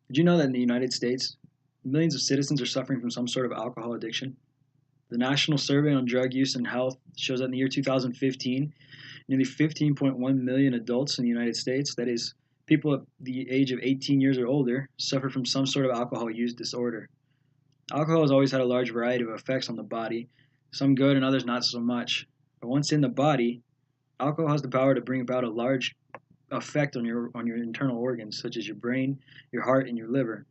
Did you know that in the United States, millions of citizens are suffering from some sort of alcohol addiction? The National Survey on Drug Use and Health shows that in the year 2015, nearly 15.1 million adults in the United States, that is, people at the age of 18 years or older, suffer from some sort of alcohol use disorder. Alcohol has always had a large variety of effects on the body, some good and others not so much. But once in the body, alcohol has the power to bring about a large effect on your internal organs, such as your brain, your heart, and your liver.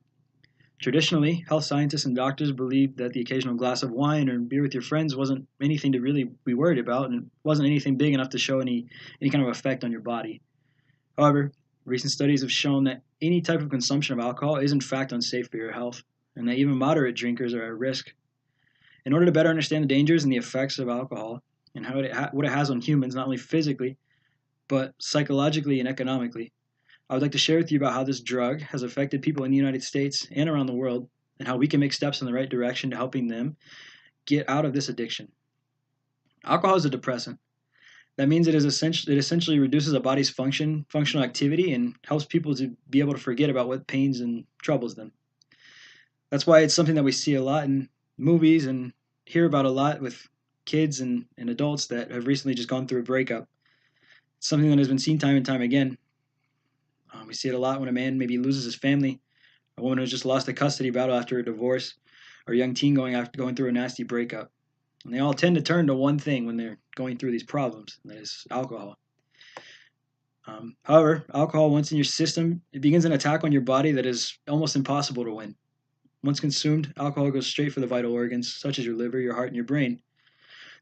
Traditionally, health scientists and doctors believed that the occasional glass of wine or beer with your friends wasn't anything to really be worried about and wasn't anything big enough to show any kind of effect on your body. However, recent studies have shown that any type of consumption of alcohol is in fact unsafe for your health, and that even moderate drinkers are at risk. In order to better understand the dangers and the effects of alcohol and what it has on humans, not only physically, but psychologically and economically, I would like to share with you about how this drug has affected people in the United States and around the world, and how we can make steps in the right direction to helping them get out of this addiction. Alcohol is a depressant. That means it essentially reduces a body's functional activity, and helps people to be able to forget about what pains and troubles them. That's why it's something that we see a lot in movies and hear about a lot with kids and adults that have recently just gone through a breakup. It's something that has been seen time and time again. We see it a lot when a man maybe loses his family, a woman who's just lost a custody battle after a divorce, or a young teen going through a nasty breakup. And they all tend to turn to one thing when they're going through these problems, and that is alcohol. However, alcohol, once in your system, it begins an attack on your body that is almost impossible to win. Once consumed, alcohol goes straight for the vital organs, such as your liver, your heart, and your brain.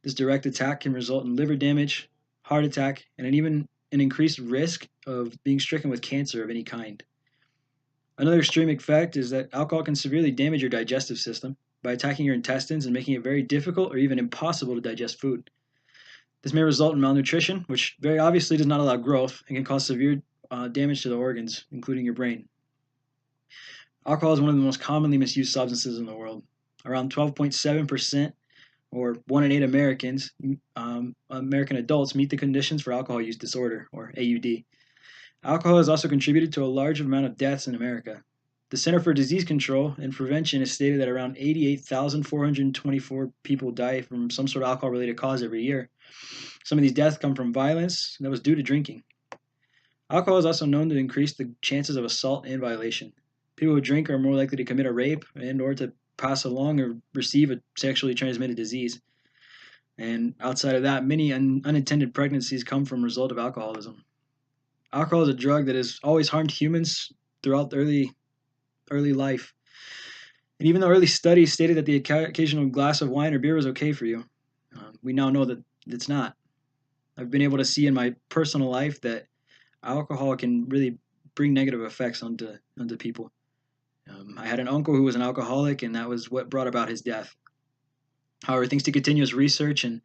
This direct attack can result in liver damage, heart attack, and even an increased risk of being stricken with cancer of any kind. Another extreme effect is that alcohol can severely damage your digestive system by attacking your intestines and making it very difficult or even impossible to digest food. This may result in malnutrition, which very obviously does not allow growth and can cause severe damage to the organs, including your brain. Alcohol is one of the most commonly misused substances in the world. Around 12.7%, or 1 in 8 American adults, meet the conditions for alcohol use disorder, or AUD. Alcohol has also contributed to a large amount of deaths in America. The Center for Disease Control and Prevention has stated that around 88,424 people die from some sort of alcohol related cause every year. Some of these deaths come from violence that was due to drinking. Alcohol is also known to increase the chances of assault and violation. People who drink are more likely to commit a rape and or to pass along or receive a sexually transmitted disease. And outside of that, many unintended pregnancies come from result of alcoholism. Alcohol is a drug that has always harmed humans throughout the early life. And even though early studies stated that the occasional glass of wine or beer was okay for you, we now know that it's not. I've been able to see in my personal life that alcohol can really bring negative effects onto people. I had an uncle who was an alcoholic, and that was what brought about his death. However, thanks to continuous research and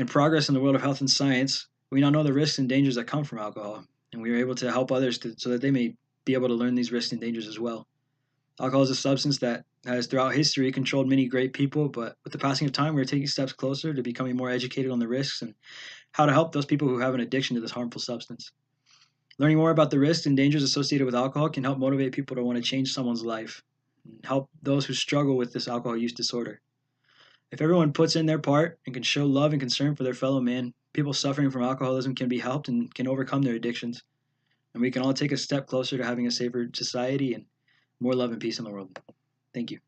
progress in the world of health and science, we now know the risks and dangers that come from alcohol, and we are able to help others so that they may be able to learn these risks and dangers as well. Alcohol is a substance that has throughout history controlled many great people, but with the passing of time, we're taking steps closer to becoming more educated on the risks and how to help those people who have an addiction to this harmful substance. Learning more about the risks and dangers associated with alcohol can help motivate people to want to change someone's life and help those who struggle with this alcohol use disorder. If everyone puts in their part and can show love and concern for their fellow man, people suffering from alcoholism can be helped and can overcome their addictions. And we can all take a step closer to having a safer society and more love and peace in the world. Thank you.